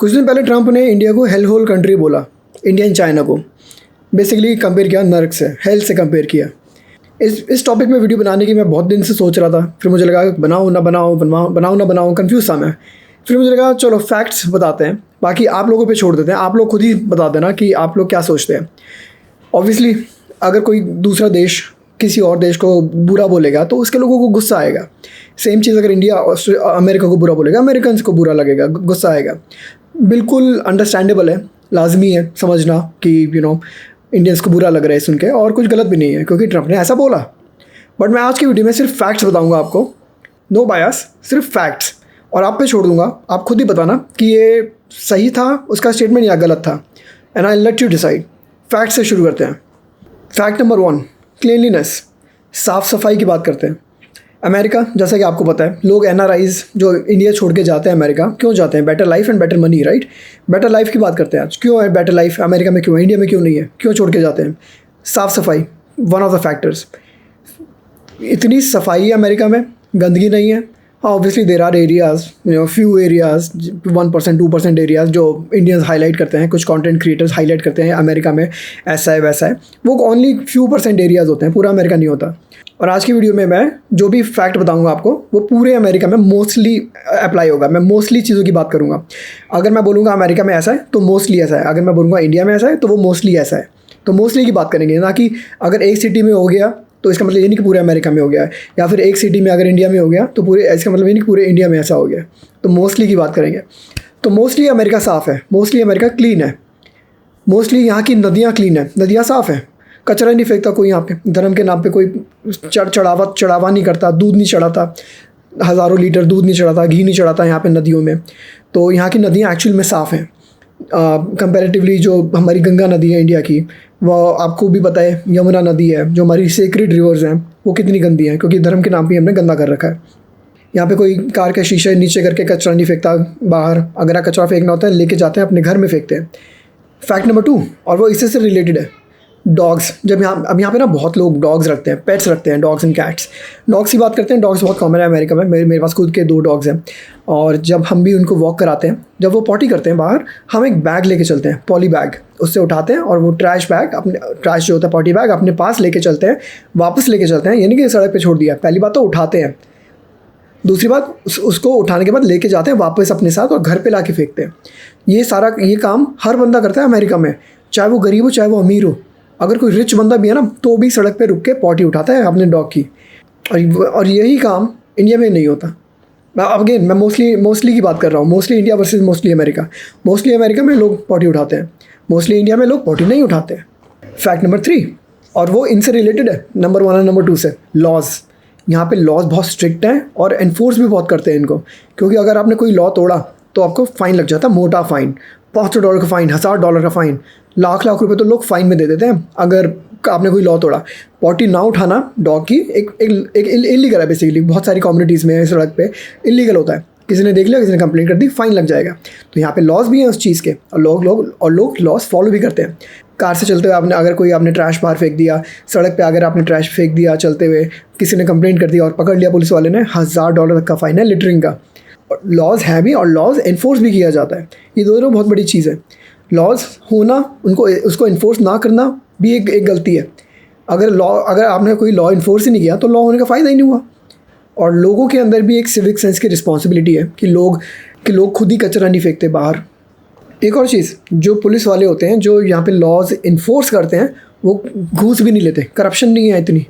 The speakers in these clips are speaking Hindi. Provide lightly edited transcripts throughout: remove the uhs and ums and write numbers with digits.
कुछ दिन पहले ट्रंप ने इंडिया को हेल होल कंट्री बोला, इंडिया एंड चाइना को बेसिकली कंपेयर किया नर्क से, हेल से कंपेयर किया। इस टॉपिक में वीडियो बनाने की मैं बहुत दिन से सोच रहा था, फिर मुझे लगा बनाऊँ ना बनाऊँ कंफ्यूज था मैं। फिर मुझे लगा चलो फैक्ट्स बताते हैं, बाकी आप लोगों पे छोड़ देते हैं, आप लोग खुद ही बता देना कि आप लोग क्या सोचते हैं। ऑब्वियसली अगर कोई दूसरा देश किसी और देश को बुरा बोलेगा तो उसके लोगों को गुस्सा आएगा। सेम चीज़ अगर इंडिया अमेरिका को बुरा बोलेगा, अमेरिकन को बुरा लगेगा, गुस्सा आएगा। बिल्कुल अंडरस्टैंडेबल है, लाजमी है समझना कि इंडियंस को बुरा लग रहा है सुन के, और कुछ गलत भी नहीं है क्योंकि ट्रंप ने ऐसा बोला। बट मैं आज की वीडियो में सिर्फ फैक्ट्स बताऊंगा आपको, नो बायस, सिर्फ फैक्ट्स, और आप पे छोड़ दूंगा, आप खुद ही बताना कि ये सही था उसका स्टेटमेंट या गलत था, and I let you decide. Fact से शुरू करते हैं। फैक्ट नंबर 1, क्लीनलीनेस, साफ़ सफाई की बात करते हैं। अमेरिका, जैसा कि आपको पता है, लोग NRIs जो इंडिया छोड़ के जाते हैं अमेरिका, क्यों जाते हैं? Better life and better money, right? Better life की बात करते हैं आज। क्यों है बेटर लाइफ अमेरिका में, क्यों है इंडिया में क्यों नहीं है, क्यों छोड़ के जाते हैं? साफ़ सफाई वन ऑफ द फैक्टर्स। इतनी सफाई है अमेरिका में, गंदगी नहीं है। Obviously there are areas, few areas, 1% 2% areas जो इंडियंस हाईलाइट करते हैं, कुछ कंटेंट क्रिएटर्स हाईलाइट करते हैं अमेरिका में ऐसा है वैसा है, वो ओनली फ्यू % एरियाज़ होते हैं, पूरा अमेरिका नहीं होता। और आज की वीडियो में मैं जो भी फैक्ट बताऊंगा आपको वो पूरे अमेरिका में मोस्टली अप्लाई होगा। मैं मोस्टली चीज़ों की बात करूंगा। अगर मैं बोलूँगा अमेरिका में ऐसा है तो मोस्टली ऐसा है, अगर मैं बोलूँगा इंडिया में ऐसा है तो वो मोस्टली ऐसा है। तो मोस्टली की बात करेंगे, ना कि अगर एक सिटी में हो गया तो इसका मतलब ये नहीं कि पूरे अमेरिका में हो गया है, या फिर एक सिटी में अगर इंडिया में हो गया तो पूरे, इसका मतलब ये नहीं कि पूरे इंडिया में ऐसा हो गया। तो मोस्टली की बात करेंगे। तो मोस्टली अमेरिका साफ़ है, मोस्टली अमेरिका क्लीन है, मोस्टली यहाँ की नदियाँ क्लीन है, नदियाँ साफ़ हैं, कचरा नहीं फेंकता कोई यहाँ पे, धर्म के नाम पे कोई चढ़ावा नहीं करता, दूध नहीं चढ़ाता, हज़ारों लीटर दूध नहीं चढ़ाता, घी नहीं चढ़ाता यहाँ पे नदियों में। तो यहाँ की नदियाँ एक्चुअल में साफ़ हैं कंपैरेटिवली। जो हमारी गंगा नदी है इंडिया की, वो आपको भी पता है, यमुना नदी है, जो हमारी सेक्रेड रिवर्स हैं, वो कितनी गंदी हैं, क्योंकि धर्म के नाम पे हमने गंदा कर रखा है। यहाँ पे कोई कार के शीशे नीचे करके कचरा नहीं फेंकता बाहर, अगर कचरा फेंकना होता है लेके जाते हैं अपने घर में फेंकते हैं। फैक्ट नंबर 2, और वो इससे रिलेटेड है, डॉग्स। जब यहाँ पे ना बहुत लोग डॉग्स रखते हैं, पेट्स रखते हैं, डॉग्स एंड कैट्स। डॉग्स की बात करते हैं, डॉग्स बहुत कॉमन है अमेरिका में। मेरे पास खुद के 2 डॉग्स हैं, और जब हम भी उनको वॉक कराते हैं, जब वो पॉटी करते हैं बाहर, हम एक बैग लेके चलते हैं, पॉली बैग, उससे उठाते हैं और वो ट्रैश बैग, अपने ट्रैश जो होता है पॉटी बैग, अपने पास लेके चलते हैं, वापस लेके चलते हैं। यानी कि सड़क पर छोड़ दिया, पहली बात तो उठाते हैं, दूसरी बात उसको उठाने के बाद लेके जाते हैं वापस अपने साथ और घर पे लाके फेंकते हैं। ये काम हर बंदा करता है अमेरिका में, चाहे वो गरीब हो चाहे वो अमीर हो। अगर कोई रिच बंदा भी है ना तो भी सड़क पे रुक के पॉटी उठाता है अपने डॉग की, और यही काम इंडिया में नहीं होता। मैं मोस्टली की बात कर रहा हूँ, mostly India versus mostly America. Mostly America में लोग पॉटी उठाते हैं, मोस्टली इंडिया में लोग पॉटी नहीं उठाते। फैक्ट नंबर 3, और वो इनसे रिलेटेड है, नंबर 1 और नंबर 2 से, लॉज। यहाँ पे लॉज बहुत स्ट्रिक्ट हैं और एनफोर्स भी बहुत करते हैं इनको, क्योंकि अगर आपने कोई लॉ तोड़ा तो आपको फ़ाइन लग जाता है, मोटा फ़ाइन, $500 का फ़ाइन, $1000 का फ़ाइन, लाख रुपए तो लोग फ़ाइन में दे देते हैं अगर आपने कोई लॉ तोड़ा। पॉटी ना उठाना डॉग की एक इलीगल है बेसिकली, बहुत सारी कम्युनिटीज़ में सड़क पे इलीगल होता है। किसी ने देख लिया, किसी ने कंप्लेंट कर दी, फ़ाइन लग जाएगा। तो यहाँ पे लॉज भी हैं उस चीज़ के, और लोग लॉज फॉलो भी करते हैं। कार से चलते हुए आपने ट्रैश बाहर फेंक दिया, सड़क पे अगर आपने ट्रैश फेंक दिया चलते हुए, किसी ने कंप्लेंट कर दिया और पकड़ लिया पुलिस वाले ने, $1000 तक का फ़ाइन है लिटरिंग का। लॉज है भी और लॉज इन्फोर्स भी किया जाता है, ये दोनों बहुत बड़ी चीज़ है। लॉज होना, उसको इन्फोर्स ना करना भी एक गलती है। अगर आपने कोई लॉ इन्फोर्स ही नहीं किया तो लॉ होने का फ़ायदा ही नहीं हुआ। और लोगों के अंदर भी एक सिविक सेंस की रिस्पॉन्सिबिलिटी है कि लोग खुद ही कचरा नहीं फेंकते बाहर। एक और चीज़, जो पुलिस वाले होते हैं जो यहाँ पे लॉज इन्फोर्स करते हैं, वो घूस भी नहीं लेते, करप्शन नहीं है इतनी।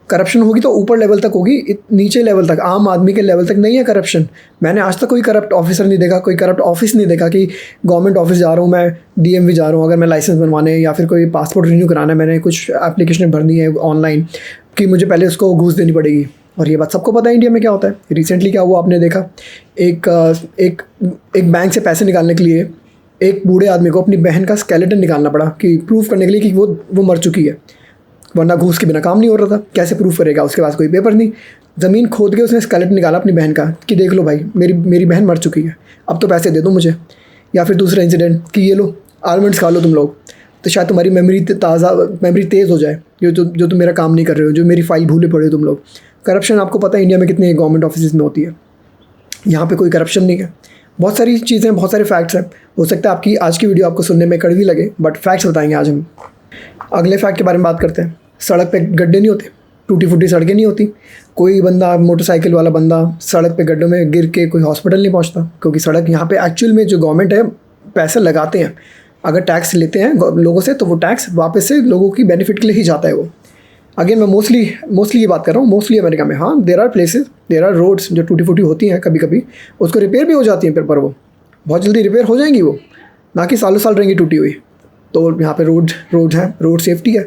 करप्शन होगी तो ऊपर लेवल तक होगी, नीचे लेवल तक, आम आदमी के लेवल तक नहीं है करप्शन। मैंने आज तक कोई करप्ट ऑफिसर नहीं देखा, कोई करप्ट ऑफिस नहीं देखा कि गवर्नमेंट ऑफिस जा रहा हूँ मैं, DMV जा रहा हूँ अगर मैं लाइसेंस बनवाने, या फिर कोई पासपोर्ट रिन्यू कराना है, मैंने कुछ एप्लीकेशन भरनी है ऑनलाइन, कि मुझे पहले उसको घूस देनी पड़ेगी। और ये बात सबको पता है इंडिया में क्या होता है। रिसेंटली क्या हुआ आपने देखा, एक बैंक से पैसे निकालने के लिए एक बूढ़े आदमी को अपनी बहन का स्केलेटन निकालना पड़ा, कि प्रूफ करने के लिए कि वो मर चुकी है, वरना घूस के बिना काम नहीं हो रहा था। कैसे प्रूफ करेगा, उसके पास कोई पेपर नहीं। ज़मीन खोद के उसने स्केलेटन निकाला अपनी बहन का, कि देख लो भाई मेरी बहन मर चुकी है, अब तो पैसे दे दो मुझे। या फिर दूसरा इंसिडेंट कि ये लो आलमंड्स खा लो तुम लोग, तो शायद तुम्हारी मेमोरी तेज़ हो जाए, जो तुम मेरा काम नहीं कर रहे हो, जो मेरी फाइल भूले पड़े हो तुम लोग। करप्शन आपको पता है इंडिया में कितने गवर्नमेंट ऑफिस में होती है, यहाँ पे कोई करप्शन नहीं है। बहुत सारी चीज़ें, बहुत सारे फैक्ट्स हैं। हो सकता है आपकी आज की वीडियो आपको सुनने में कड़वी लगे, बट फैक्ट्स बताएंगे आज हम। अगले फैक्ट के बारे में बात करते हैं। सड़क पे गड्ढे नहीं होते, टूटी फूटी सड़कें नहीं होती। कोई बंदा, मोटरसाइकिल वाला बंदा सड़क पे गड्ढों में गिर के कोई हॉस्पिटल नहीं पहुंचता, क्योंकि सड़क यहाँ पे एक्चुअल में जो गवर्नमेंट है पैसे लगाते हैं। अगर टैक्स लेते हैं लोगों से तो वो टैक्स वापस से लोगों की बेनिफिट के लिए ही जाता है वो। अगेन मैं मोस्टली ये बात कर रहा हूँ, मोस्टली अमेरिका में। हाँ, there are places, there are roads जो टूटी फूटी होती हैं, कभी कभी उसको रिपेयर भी हो जाती हैं, पर वो बहुत जल्दी रिपेयर हो जाएंगी, वो ना कि सालों साल रहेंगी टूटी हुई। तो यहाँ पे रोड है, रोड सेफ्टी है,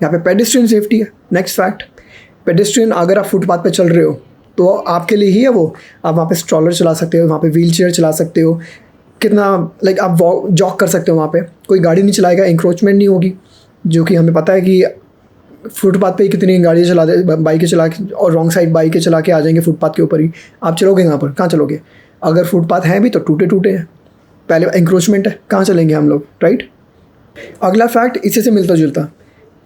यहाँ पे पेडेस्ट्रियन सेफ्टी है। नेक्स्ट फैक्ट, पेडेस्ट्रियन अगर आप फुटपाथ पे चल रहे हो तो आपके लिए ही है वो। आप वहाँ पे स्ट्रॉलर चला सकते हो, वहाँ पे व्हील चेयर चला सकते हो, कितना आप जॉग कर सकते हो वहाँ पे। कोई गाड़ी नहीं चलाएगा, इंक्रोचमेंट नहीं होगी, जो कि हमें पता है कि फुटपाथ पे ही कितनी गाड़ियाँ चला दे, बाइकें चला के, और रॉन्ग साइड बाइकें चला के आ जाएंगे फुटपाथ के ऊपर ही। आप चलोगे कहाँ पर, कहाँ चलोगे? अगर फुटपाथ हैं भी तो टूटे हैं, पहले इंक्रोचमेंट है, कहाँ चलेंगे हम लोग, राइट। अगला फैक्ट इसी से मिलता जुलता,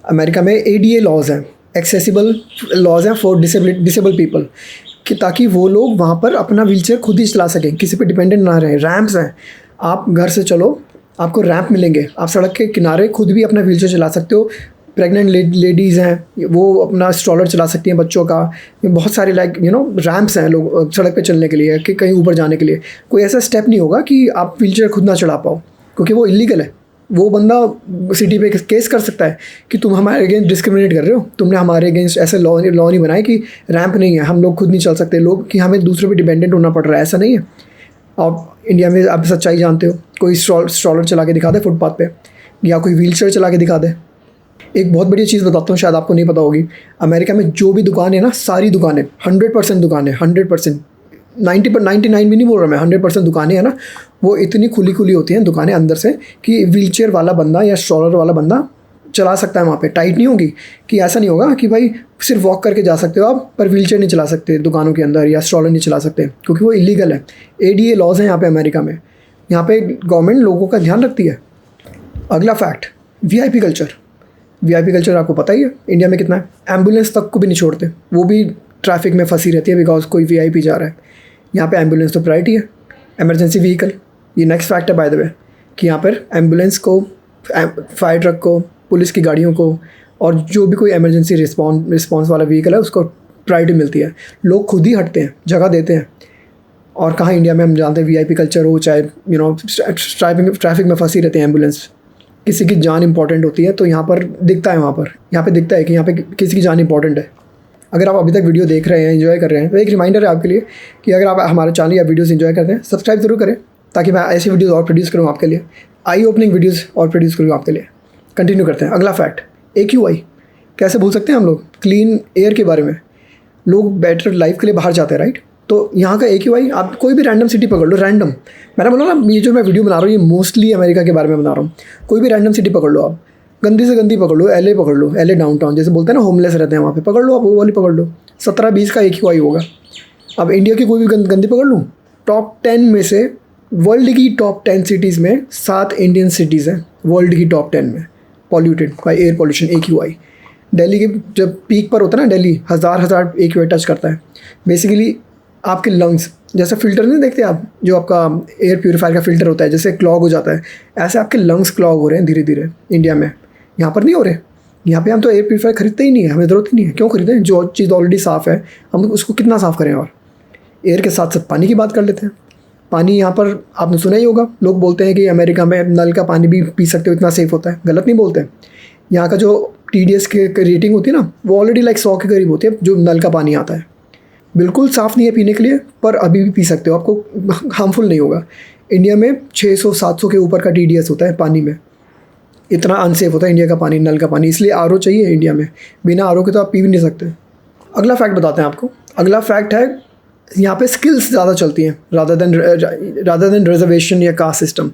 अमेरिका में ADA लॉज हैं, एक्सेसिबल लॉज हैं फॉर डिसेबल पीपल, कि ताकि वो लोग वहाँ पर अपना व्हीलचेयर खुद ही चला सकें, किसी पे डिपेंडेंट ना रहें। रैम्प्स हैं, आप घर से चलो आपको रैंप मिलेंगे, आप सड़क के किनारे खुद भी अपना व्हीलचेयर चला सकते हो। प्रेग्नेंट लेडीज़ हैं वो अपना स्ट्रॉलर चला सकती हैं बच्चों का। बहुत सारे रैम्प्स हैं लोग सड़क पे चलने के लिए, कि कहीं ऊपर जाने के लिए। कोई ऐसा स्टेप नहीं होगा कि आप व्हीलचेयर खुद ना चला पाओ, क्योंकि वो इलीगल है। वो बंदा सिटी पे केस कर सकता है कि तुम हमारे अगेंस्ट डिस्क्रिमिनेट कर रहे हो, तुमने हमारे अगेंस्ट ऐसे लॉ नहीं बनाए कि रैंप नहीं है, हम लोग खुद नहीं चल सकते, लोग कि हमें दूसरों पे डिपेंडेंट होना पड़ रहा है। ऐसा नहीं है। आप इंडिया में आप सच्चाई जानते हो, कोई स्ट्रॉलर चला के दिखा दे फुटपाथ पे, या कोई व्हीलचेयर चला के दिखा दे। एक बहुत बड़ी चीज़ बताता हूँ, शायद आपको नहीं पता होगी। अमेरिका में जो भी दुकान है ना, सारी दुकानें 100% दुकानें, 100%, 99 भी नहीं बोल रहा मैं, 100% दुकानें हैं ना, वो इतनी खुली होती हैं दुकानें अंदर से कि व्हीलचेयर वाला बंदा या स्ट्रॉलर वाला बंदा चला सकता है वहाँ पे। टाइट नहीं होगी, कि ऐसा नहीं होगा कि भाई सिर्फ वॉक करके जा सकते हो आप, पर व्हीलचेयर नहीं चला सकते दुकानों के अंदर, या स्ट्रॉलर नहीं चला सकते, क्योंकि वो इलीगल है। ADA लॉज हैं यहाँ पे अमेरिका में। यहाँ पे गवर्नमेंट लोगों का ध्यान रखती है। अगला फैक्ट, VIP कल्चर आपको पता ही है इंडिया में कितना है। एम्बुलेंस तक को भी नहीं छोड़ते, वो भी ट्रैफिक में फंसी रहती है बिकॉज कोई VIP जा रहा है। यहाँ पे एम्बुलेंस तो प्रायोरिटी है, इमरजेंसी व्हीकल। ये नेक्स्ट फैक्ट है बाय द वे, कि यहाँ पर एम्बुलेंस को, फायर ट्रक को, पुलिस की गाड़ियों को, और जो भी कोई इमरजेंसी रिस्पॉन्स वाला व्हीकल है उसको प्रायोरिटी मिलती है। लोग खुद ही हटते हैं, जगह देते हैं। और कहाँ इंडिया में हम जानते हैं VIP कल्चर हो, चाहे ट्रैफिक में फंसी रहते हैं एम्बुलेंस। किसी की जान इंपॉर्टेंट होती है तो यहाँ पर दिखता है, यहाँ पे दिखता है कि यहाँ पे किसी की जान इंपॉर्टेंट है। अगर आप अभी तक वीडियो देख रहे हैं, एंजॉय कर रहे हैं, तो एक रिमाइंडर है आपके लिए कि अगर आप हमारे चैनल या वीडियोस एंजॉय करते हैं, सब्सक्राइब जरूर करें, ताकि मैं ऐसी वीडियोस और प्रोड्यूस करूँ आपके लिए, आई ओपनिंग वीडियोस और प्रोड्यूस करूँ आपके लिए। कंटिन्यू करते हैं। अगला फैक्ट, AQI कैसे भूल सकते हैं हम लोग, क्लीन एयर के बारे में। लोग बेटर लाइफ के लिए बाहर जाते हैं, राइट। तो यहाँ का AQI, आप कोई भी रैंडम सिटी पकड़ लो, रैंडम, मैंने बोला ना, ये जो मैं वीडियो बना रहा हूँ ये मोस्टली अमेरिका के बारे में बना रहा हूँ। कोई भी रैंडम सिटी पकड़ लो आप, गंदी से गंदी पकड़ लो, LA पकड़ लो, LA डाउनटाउन जैसे बोलते हैं ना, होमलेस रहते हैं वहाँ पे, पकड़ लो आप, वो वाली पकड़ लो, 17-20 का AQI होगा। अब इंडिया की कोई भी गंदी पकड़ लूँ, टॉप 10 में से, वर्ल्ड की टॉप 10 सिटीज़ में 7 इंडियन सिटीज़ हैं वर्ल्ड की टॉप 10 में, polluted by air pollution AQI। Delhi के जब पीक पर होता है ना, दिल्ली हज़ार AQI टच करता है। बेसिकली आपके लंग्स, जैसे फ़िल्टर नहीं देखते आप, जो आपका एयर प्यूरीफायर का फ़िल्टर होता है, जैसे क्लॉग हो जाता है, ऐसे आपके लंग्स क्लॉग हो रहे हैं धीरे धीरे इंडिया में। यहाँ पर नहीं हो रहे। यहाँ पे हम तो एयर प्यूरीफायर खरीदते ही नहीं है, हमें ज़रूरत ही नहीं है। क्यों खरीदें, जो चीज़ ऑलरेडी साफ़ है हम उसको कितना साफ़ करें। और एयर के साथ साथ पानी की बात कर लेते हैं। पानी यहाँ पर आपने सुना ही होगा, लोग बोलते हैं कि अमेरिका में नल का पानी भी पी सकते हो, इतना सेफ़ होता है। गलत नहीं बोलते। यहाँ का जो TDS की रेटिंग होती है ना, वो ऑलरेडी 100 के करीब होती है, जो नल का पानी आता है। बिल्कुल साफ़ नहीं है पीने के लिए, पर अभी भी पी सकते हो, आपको हार्मफुल नहीं होगा। इंडिया में 600-700 के ऊपर का TDS होता है पानी में, इतना अनसेफ होता है इंडिया का पानी, नल का पानी। इसलिए RO चाहिए इंडिया में, बिना RO के तो आप पी भी नहीं सकते। अगला फैक्ट बताते हैं आपको। अगला फैक्ट है, यहाँ पे स्किल्स ज़्यादा चलती हैं रादर देन रिजर्वेशन या कास्ट सिस्टम।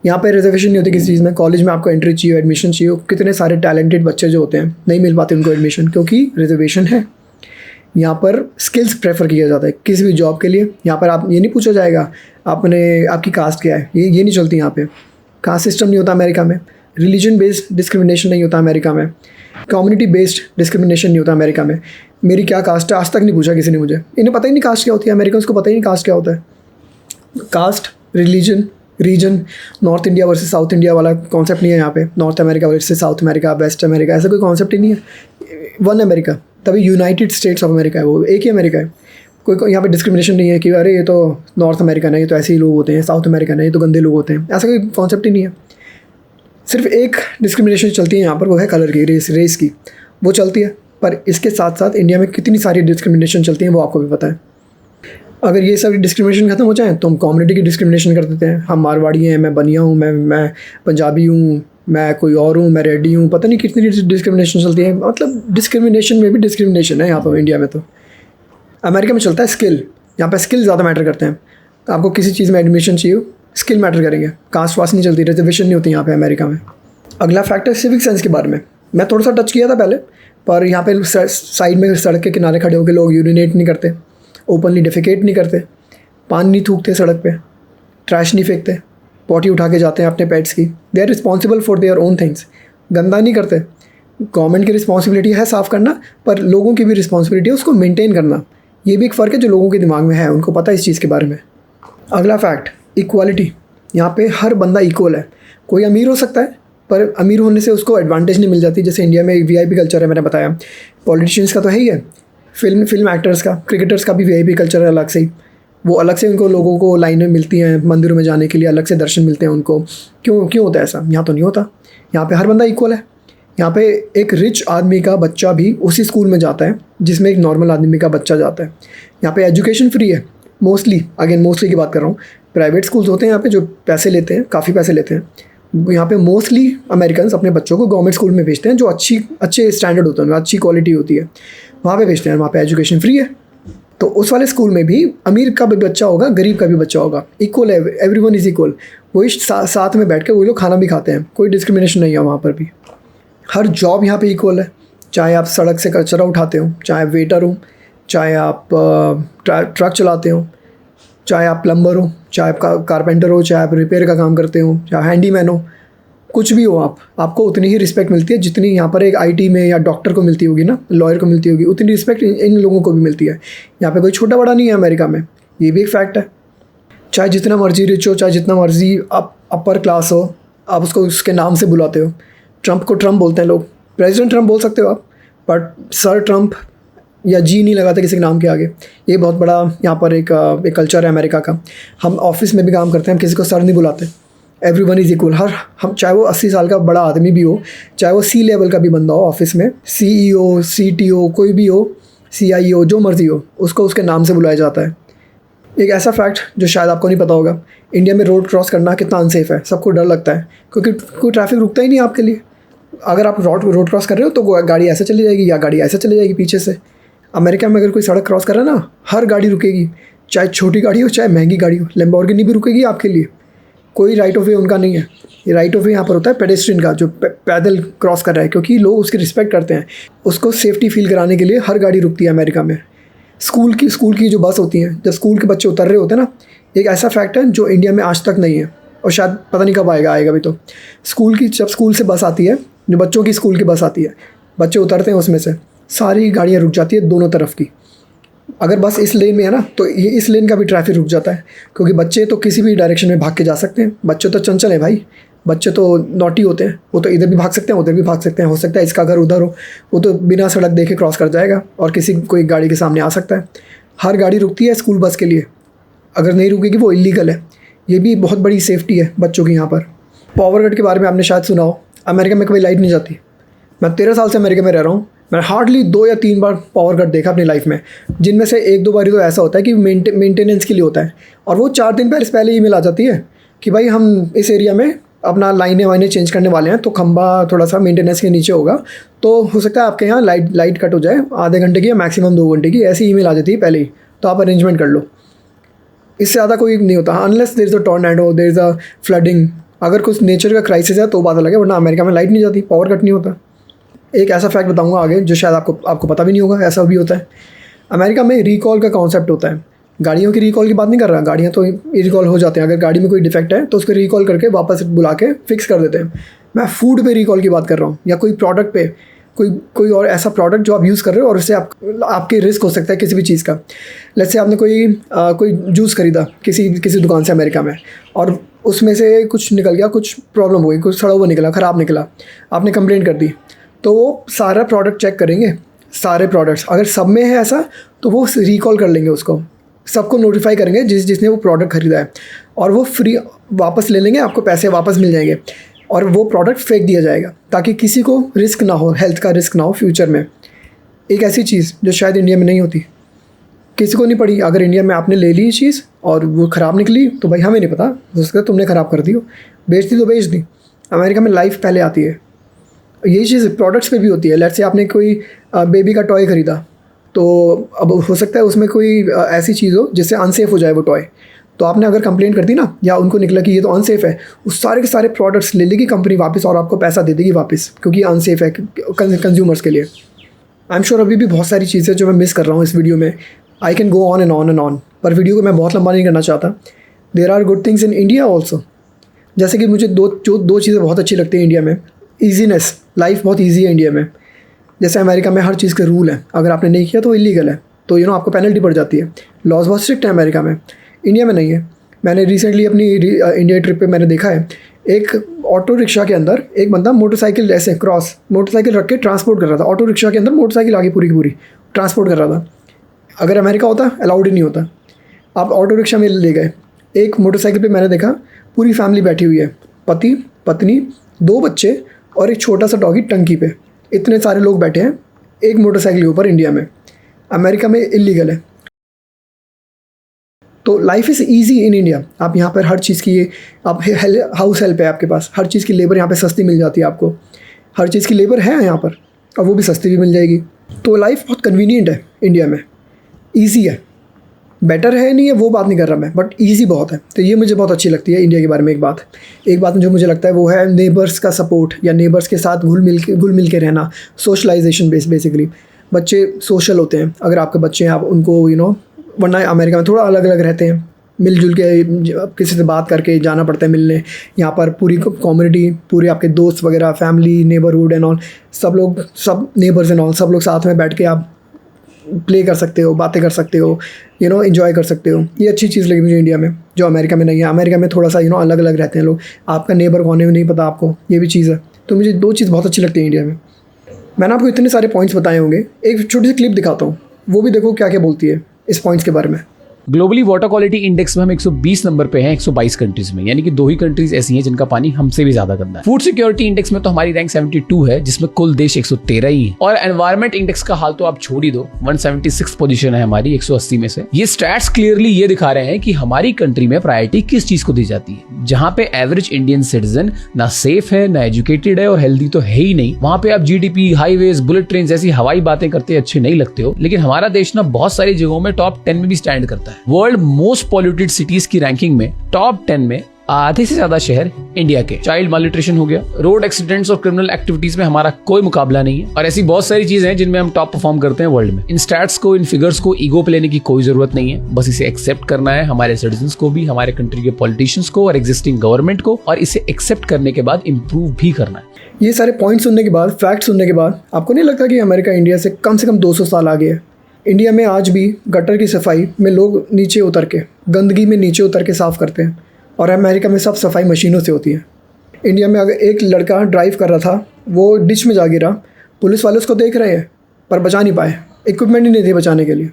यहाँ पे रिजर्वेशन नहीं होती किसी चीज़ में। कॉलेज में आपको एंट्री चाहिए, एडमिशन चाहिए, कितने सारे टैलेंटेड बच्चे जो होते हैं नहीं मिल पाते उनको एडमिशन, क्योंकि रिजर्वेशन है। यहाँ पर स्किल्स प्रेफर किया जाता है किसी भी जॉब के लिए। यहाँ पर आप ये नहीं पूछा जाएगा आपकी कास्ट क्या है, ये नहीं चलती यहाँ पे। कास्ट सिस्टम नहीं होता अमेरिका में। रिलीजन बेस्ड डिस्क्रिमिनेशन नहीं होता अमेरिका में। कम्युनिटी बेस्ड डिस्क्रिमिनेशन नहीं होता अमेरिका में। मेरी क्या कास्ट है आज तक नहीं पूछा किसी ने मुझे, इन्हें पता ही नहीं कास्ट क्या होती है। अमेरिकन को पता ही नहीं कास्ट क्या होता है। Caste, religion, region, North India versus South India वाला कॉन्सेप्ट नहीं है यहाँ पे। North America versus South America, West America, ऐसा कोई कॉन्सेप्ट ही नहीं है। वन अमेरिका, तभी यूनाइटेड स्टेट्स ऑफ अमेरिका है, वो एक ही अमेरिका है। कोई यहाँ पे डिस्क्रिमिनेशन नहीं है कि अरे ये तो नॉर्थ अमेरिकन है, ये तो ऐसे ही लोग होते हैं, साउथ अमेरिकन है, ये तो गंदे लोग होते हैं, ऐसा कोई कॉन्सेप्ट ही नहीं है। सिर्फ एक डिस्क्रिमिनेशन चलती है यहाँ पर, वो है कलर की, रेस की, वो चलती है। पर इसके साथ साथ इंडिया में कितनी सारी डिस्क्रिमिनेशन चलती हैं वो आपको भी पता है। अगर ये सारी डिस्क्रिमिनेशन खत्म हो जाए तो हम कम्युनिटी की डिस्क्रिमिनेशन कर देते हैं। हम मारवाड़ी हैं, मैं बनिया हूँ, मैं पंजाबी हूँ, मैं कोई और हूँ, मैं रेड्डी हूँ, पता नहीं कितनी डिस्क्रिमिनेशन चलती है। मतलब डिस्क्रिमिनेशन में भी डिस्क्रिमिनेशन है यहाँ पर इंडिया में। तो अमेरिका में चलता है स्किल, यहाँ पे स्किल ज़्यादा मैटर करते हैं। आपको किसी चीज़ में एडमिशन चाहिए, स्किल मैटर करेंगे, कास्ट वास्ट नहीं चलती, रिजर्वेशन नहीं होती यहाँ पे अमेरिका में। अगला फैक्टर सिविक सेंस के बारे में मैं थोड़ा सा टच किया था पहले, पर यहाँ पे साइड में सड़क के किनारे खड़े होकर लोग यूरिनेट नहीं करते, ओपनली डिफिकेट नहीं करते, पानी नहीं थूकते सड़क पे, ट्रैश नहीं फेंकते, पॉटी उठा के जाते हैं अपने पेट्स की। They are responsible for their own things. गंदा नहीं करते। गवर्नमेंट की रिस्पॉन्सिबिलिटी है साफ़ करना, पर लोगों की भी रिस्पॉन्सिबिलिटी है उसको मेंटेन करना। ये भी एक फ़र्क है जो लोगों के दिमाग में है, उनको पता है इस चीज़ के बारे में। अगला फैक्ट, इक्वालिटी। यहाँ पे हर बंदा इक्वल है। कोई अमीर हो सकता है, पर अमीर होने से उसको एडवांटेज नहीं मिल जाती। जैसे इंडिया में वीआईपी कल्चर है, मैंने बताया। पॉलिटिशियंस का तो है ही है, फिल्म एक्टर्स का, क्रिकेटर्स का भी वीआईपी कल्चर है अलग से ही। वो अलग से उनको लोगों को लाइनें मिलती हैं मंदिरों में जाने के लिए, अलग से दर्शन मिलते हैं उनको। क्यों होता है ऐसा? यहाँ तो नहीं होता। यहाँ पे हर बंदा इक्वल है। यहाँ पे एक रिच आदमी का बच्चा भी उसी स्कूल में जाता है जिसमें एक नॉर्मल आदमी का बच्चा जाता है। यहाँ पे एजुकेशन फ्री है मोस्टली मोस्टली की बात कर रहा हूँ। प्राइवेट स्कूल्स होते हैं यहाँ पे जो पैसे लेते हैं, काफ़ी पैसे लेते हैं। यहाँ पे मोस्टली अमेरिकन अपने बच्चों को गवर्नमेंट स्कूल में भेजते हैं जो अच्छे स्टैंडर्ड होते हैं, अच्छी क्वालिटी होती है, वहाँ पे भेजते हैं। वहाँ पे एजुकेशन फ्री है। तो उस वाले स्कूल में भी अमीर का भी बच्चा होगा, गरीब का भी बच्चा होगा, इक्वल है, एवरीवन इज़ इक्वल। वही साथ में बैठ के वही लोग खाना भी खाते हैं, कोई डिस्क्रिमिनेशन नहीं है वहाँ पर भी। हर जॉब यहाँ पे इक्वल है, चाहे आप सड़क से कचरा उठाते हो, चाहे वेटर हो, चाहे आप ट्रक चलाते हो, चाहे आप प्लम्बर हो, चाहे आप कारपेंटर हो, चाहे आप रिपेयर का काम करते हो, चाहे हैंडीमैन हो, कुछ भी हो आपको उतनी ही रिस्पेक्ट मिलती है जितनी यहाँ पर एक आईटी में या डॉक्टर को मिलती होगी ना, लॉयर को मिलती होगी, उतनी रिस्पेक्ट इन लोगों को भी मिलती है। यहाँ पे कोई छोटा बड़ा नहीं है अमेरिका में, ये भी एक फैक्ट है। चाहे जितना मर्जी रिच हो, चाहे जितना मर्जी आप अपर क्लास हो, आप उसको उसके नाम से बुलाते हो। ट्रंप को ट्रंप बोलते हैं लोग, प्रेसिडेंट ट्रंप बोल सकते हो आप, बट सर ट्रंप या जी नहीं लगाते किसी के नाम के आगे। ये बहुत बड़ा यहाँ पर एक कल्चर है अमेरिका का। हम ऑफिस में भी काम करते हैं, हम किसी को सर नहीं बुलाते। Everyone is equal. हम चाहे वो 80 साल का बड़ा आदमी भी हो, चाहे वो सी लेवल का भी बंदा हो ऑफिस में, CEO, CTO कोई भी हो, CIO जो मर्जी हो, उसको उसके नाम से बुलाया जाता है। एक ऐसा फैक्ट जो शायद आपको नहीं पता होगा, इंडिया में रोड क्रॉस करना कितना अनसेफ है। सबको डर लगता है क्योंकि कोई ट्रैफिक रुकता ही नहीं आपके लिए। अगर आप रोड क्रॉस कर रहे हो तो गाड़ी ऐसे चली जाएगी या गाड़ी ऐसे चली जाएगी पीछे से। अमेरिका में अगर कोई सड़क क्रॉस कर रहा है ना, हर गाड़ी रुकेगी, चाहे छोटी गाड़ी हो चाहे महंगी गाड़ी हो। लैम्बोर्गिनी भी रुकेगी आपके लिए। कोई राइट ऑफ वे उनका नहीं है। ये राइट ऑफ वे यहाँ पर होता है पेडेस्ट्रियन का, जो पैदल क्रॉस कर रहा है, क्योंकि लोग उसकी रिस्पेक्ट करते हैं। उसको सेफ्टी फील कराने के लिए हर गाड़ी रुकती है अमेरिका में। स्कूल की जो बस होती हैं, जब स्कूल के बच्चे उतर रहे होते हैं ना, एक ऐसा फैक्ट है जो इंडिया में आज तक नहीं है और शायद पता नहीं कब आएगा भी। तो जब स्कूल से बस आती है, जो बच्चों की स्कूल की बस आती है, बच्चे उतरते हैं उसमें से, सारी गाड़ियाँ रुक जाती है दोनों तरफ की। अगर बस इस लेन में है ना, तो ये इस लेन का भी ट्रैफिक रुक जाता है, क्योंकि बच्चे तो किसी भी डायरेक्शन में भाग के जा सकते हैं। बच्चे तो चंचल हैं भाई, बच्चे तो नॉटी होते हैं, वो तो इधर भी भाग सकते हैं, उधर भी भाग सकते हैं। हो सकता है इसका घर उधर हो, वो तो बिना सड़क देखे क्रॉस कर जाएगा और कोई गाड़ी के सामने आ सकता है। हर गाड़ी रुकती है स्कूल बस के लिए, अगर नहीं रुकेगी वो इलीगल है। ये भी बहुत बड़ी सेफ्टी है बच्चों की यहाँ पर। पावर कट के बारे में आपने शायद सुना हो, अमेरिका में कभी लाइट नहीं जाती। मैं 13 साल से अमेरिका में रह रहा हूँ, मैंने हार्डली 2 या 3 बार पावर कट देखा अपनी लाइफ में, जिनमें से 1-2 बार तो ऐसा होता है कि मेंटेनेंस के लिए होता है, और वो 4 दिन पहले ईमेल आ जाती है कि भाई हम इस एरिया में अपना लाइनें चेंज करने वाले हैं, तो खंबा थोड़ा सा मेंटेनेंस के नीचे होगा, तो हो सकता है आपके यहाँ लाइट कट हो जाए आधे घंटे की या मैक्सिमम 2 घंटे की। ऐसी ईमेल आ जाती है पहले ही, तो आप अरेंजमेंट कर लो। इससे ज़्यादा कोई नहीं होता, unless there is a tornado, there is a flooding. अगर कुछ नेचर का क्राइसिस है तो बात अलग है, वरना अमेरिका में लाइट नहीं जाती, पावर कट नहीं होता। एक ऐसा फैक्ट बताऊंगा आगे जो शायद आपको पता भी नहीं होगा, ऐसा भी होता है। अमेरिका में रिकॉल का कॉन्सेप्ट होता है। गाड़ियों की रिकॉल की बात नहीं कर रहा, गाड़ियाँ तो रिकॉल हो जाते हैं। अगर गाड़ी में कोई डिफेक्ट है तो उसको रिकॉल करके वापस बुला के फिक्स कर देते हैं। मैं फूड पे रिकॉल की बात कर रहा हूँ, या कोई प्रोडक्ट पे कोई और ऐसा प्रोडक्ट जो आप यूज़ कर रहे हो और उससे आपके रिस्क हो सकता है किसी भी चीज़ का। लेट्स से आपने कोई जूस खरीदा किसी दुकान से अमेरिका में, और उसमें से कुछ निकल गया, कुछ प्रॉब्लम हो गई, कुछ सड़ा हुआ निकला, ख़राब निकला, आपने कंप्लेंट कर दी, तो वो सारा प्रोडक्ट चेक करेंगे, सारे प्रोडक्ट्स, अगर सब में है ऐसा तो वो रिकॉल कर लेंगे, उसको सबको नोटिफाई करेंगे जिसने वो प्रोडक्ट ख़रीदा है, और वो फ्री वापस ले लेंगे, आपको पैसे वापस मिल जाएंगे, और वो प्रोडक्ट फेंक दिया जाएगा ताकि किसी को रिस्क ना हो, हेल्थ का रिस्क ना हो फ्यूचर में। एक ऐसी चीज़ जो शायद इंडिया में नहीं होती, किसी को नहीं पड़ी। अगर इंडिया में आपने ले ली चीज़ और वो ख़राब निकली तो भाई हमें नहीं पता, हो सकता है तुमने ख़राब कर दी हो, बेच दी तो बेच दी। अमेरिका में लाइफ पहले आती है। यही चीज़ प्रोडक्ट्स पे भी होती है। लेट्स से आपने कोई बेबी का टॉय ख़रीदा, तो अब हो सकता है उसमें कोई ऐसी चीज़ हो जिससे अनसेफ़ हो जाए वो टॉय, तो आपने अगर कंप्लेंट कर दी ना, या उनको निकला कि ये तो अनसेफ़ है, उस सारे के सारे प्रोडक्ट्स ले लेगी कंपनी वापस और आपको पैसा दे देगी वापस, क्योंकि अनसेफ़ है कंज्यूमर्स के लिए। आई एम श्योर अभी भी बहुत सारी चीज़ें जो मैं मिस कर रहा हूँ इस वीडियो में। I can go on and on and on, पर वीडियो को मैं बहुत लंबा नहीं करना चाहता। There are good things in India also, जैसे कि मुझे दो चीज़ें बहुत अच्छी लगती हैं इंडिया में। ईजीनेस, लाइफ बहुत ईजी है इंडिया में। जैसे अमेरिका में हर चीज़ के रूल हैं, अगर आपने नहीं किया तो इलीगल है, तो आपको पेनल्टी पड़ जाती है। लॉज बहुत स्ट्रिक्ट है अमेरिका में, इंडिया में नहीं है। मैंने रिसेंटली अपनी इंडिया ट्रिप पे मैंने देखा है, एक ऑटो रिक्शा के अंदर एक बंदा मोटरसाइकिल ऐसे मोटरसाइकिल रख के ट्रांसपोर्ट कर रहा था। ऑटो रिक्शा के अंदर मोटरसाइकिल आगे पूरी की पूरी ट्रांसपोर्ट कर रहा था। अगर अमेरिका होता अलाउड ही नहीं होता। आप ऑटो रिक्शा में ले गए, एक मोटरसाइकिल पे मैंने देखा पूरी फैमिली बैठी हुई है, पति पत्नी 2 बच्चे और एक छोटा सा डॉगी टंकी पे। इतने सारे लोग बैठे हैं एक मोटरसाइकिल के ऊपर इंडिया में। अमेरिका में इलीगल है। तो life is easy in India. आप यहाँ पर हर चीज़ की आप हाउस हेल्प है आपके पास, हर चीज़ की लेबर यहाँ पे सस्ती मिल जाती है आपको। हर चीज़ की लेबर है यहाँ पर और वो भी सस्ती भी मिल जाएगी। तो लाइफ बहुत कन्वीनियंट है इंडिया में, ईजी है। बेटर है नहीं है वो बात नहीं कर रहा मैं, बट ईजी बहुत है। तो ये मुझे बहुत अच्छी लगती है इंडिया के बारे में। एक बात जो मुझे लगता है वो है नेबर्स का सपोर्ट, या नेबर्स के साथ घुल मिल के रहना, सोशलाइजेशन बेसिकली। बच्चे सोशल होते हैं। अगर आपके बच्चे हैं आप उनको वरना अमेरिका में थोड़ा अलग अलग रहते हैं, मिलजुल के किसी से बात करके जाना पड़ता है मिलने। यहाँ पर पूरी कम्युनिटी, पूरे आपके दोस्त वगैरह, फैमिली, नेबरहुड एंड ऑल, सब नेबर्स एंड ऑल, सब लोग साथ में बैठ के आप प्ले कर सकते हो, बातें कर सकते हो, एंजॉय कर सकते हो। ये अच्छी चीज़ लगी मुझे इंडिया में, जो अमेरिका में नहीं है। अमेरिका में थोड़ा सा अलग अलग रहते हैं लोग, आपका नेबर कौन है नहीं पता आपको, ये भी चीज़ है। तो मुझे 2 चीज़ बहुत अच्छी लगती है इंडिया में। मैंने आपको इतने सारे पॉइंट्स बताए होंगे, एक छोटी सी क्लिप दिखाता हूँ, वो भी देखो क्या क्या बोलती है इस पॉइंट्स के बारे में। ग्लोबली वाटर क्वालिटी इंडेक्स में हम 120 नंबर पे हैं 122 कंट्रीज में, यानी कि 2 ही कंट्रीज ऐसी हैं जिनका पानी हमसे भी ज्यादा गंदा है। फूड सिक्योरिटी इंडेक्स में तो हमारी रैंक 72 है, जिसमें कुल देश 113 ही है। और एनवायरमेंट इंडेक्स का हाल तो आप छोड़ ही दो, 176 पोजीशन है हमारी 180 में से। ये स्टैट्स क्लियरली ये दिखा रहे हैं कि हमारी कंट्री में प्रायोरिटी किस चीज को दी जाती है। जहां पे एवरेज इंडियन सिटीजन ना सेफ है, ना एजुकेटेड है और हेल्दी तो है ही नहीं, वहां पे आप जीडीपी, हाईवेज, बुलेट ट्रेन जैसी हवाई बातें करते अच्छे नहीं लगते हो। लेकिन हमारा देश ना बहुत सारी जगहों में टॉप 10 में भी स्टैंड करता है। वर्ल्ड मोस्ट पॉल्यूटेड सिटीज की रैंकिंग में टॉप 10 में आधे से ज्यादा शहर इंडिया के। चाइल्ड मालन्यूट्रिशन हो गया, रोड एक्सीडेंट्स और क्रिमिनल एक्टिविटीज में हमारा कोई मुकाबला नहीं है। और ऐसी बहुत सारी चीजें हैं जिनमें हम टॉप परफॉर्म करते हैं वर्ल्ड में। इन स्टैट्स को, इन फिगर्स को ईगो पे लेने की कोई जरूरत नहीं है, बस इसे एक्सेप्ट करना है, हमारे सिटीजंस को भी, हमारे कंट्री के पॉलिटिशियंस को और एग्जिस्टिंग गवर्नमेंट को, और इसे एक्सेप्ट करने के बाद इंप्रूव भी करना है। ये सारे पॉइंट सुनने के बाद, फैक्ट सुनने के बाद, आपको नहीं लगता कि अमेरिका इंडिया से कम 200 साल आगे है? इंडिया में आज भी गटर की सफाई में लोग नीचे उतर के, गंदगी में नीचे उतर के साफ़ करते हैं, और अमेरिका में सब सफाई मशीनों से होती है। इंडिया में अगर एक लड़का ड्राइव कर रहा था, वो डिच में जा गिरा, पुलिस वाले उसको देख रहे हैं पर बचा नहीं पाए, इक्विपमेंट ही नहीं थे बचाने के लिए।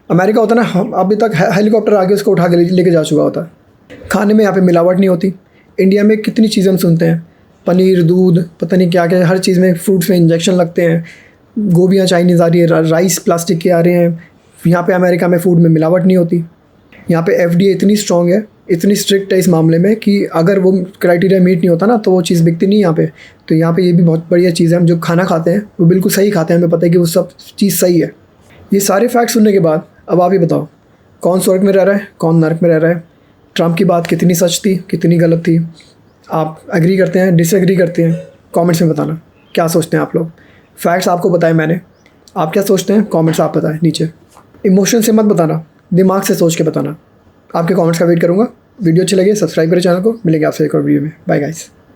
अमेरिका होता ना, अभी तक हेलीकॉप्टर आके उसको उठा के लेके जा चुका होता। खाने में यहाँ पे मिलावट नहीं होती। इंडिया में कितनी चीज़ें हम सुनते हैं, पनीर, दूध, पता नहीं क्या क्या, हर चीज़ में, फ्रूट्स में इंजेक्शन लगते हैं, गोभियाँ चाइनीज़ आ रही है, राइस प्लास्टिक के आ रहे हैं। यहाँ पे अमेरिका में फूड में मिलावट नहीं होती। यहाँ पे FDA इतनी स्ट्रॉन्ग है, इतनी स्ट्रिक्ट है इस मामले में कि अगर वो क्राइटेरिया मीट नहीं होता ना तो वो चीज़ बिकती नहीं यहाँ पे। तो यहाँ पे ये भी बहुत बढ़िया चीज़ है, हम जो खाना खाते हैं वो बिल्कुल सही खाते हैं, हमें पता है कि वो सब चीज़ सही है। ये सारे फैक्ट सुनने के बाद अब आप ही बताओ, कौन स्वर्ग में रह रहा है, कौन नरक में रह रहा है? ट्रम्प की बात कितनी सच थी, कितनी गलत थी? आप एग्री करते हैं, डिसएग्री करते हैं? कमेंट्स में बताना क्या सोचते हैं आप लोग। फैक्ट्स आपको बताए मैंने, आप क्या सोचते हैं कमेंट्स आप बताएं नीचे। इमोशन से मत बताना, दिमाग से सोच के बताना। आपके कमेंट्स का वेट करूँगा। वीडियो अच्छी लगे सब्सक्राइब करें चैनल को। मिलेंगे आपसे एक और वीडियो में। Bye guys.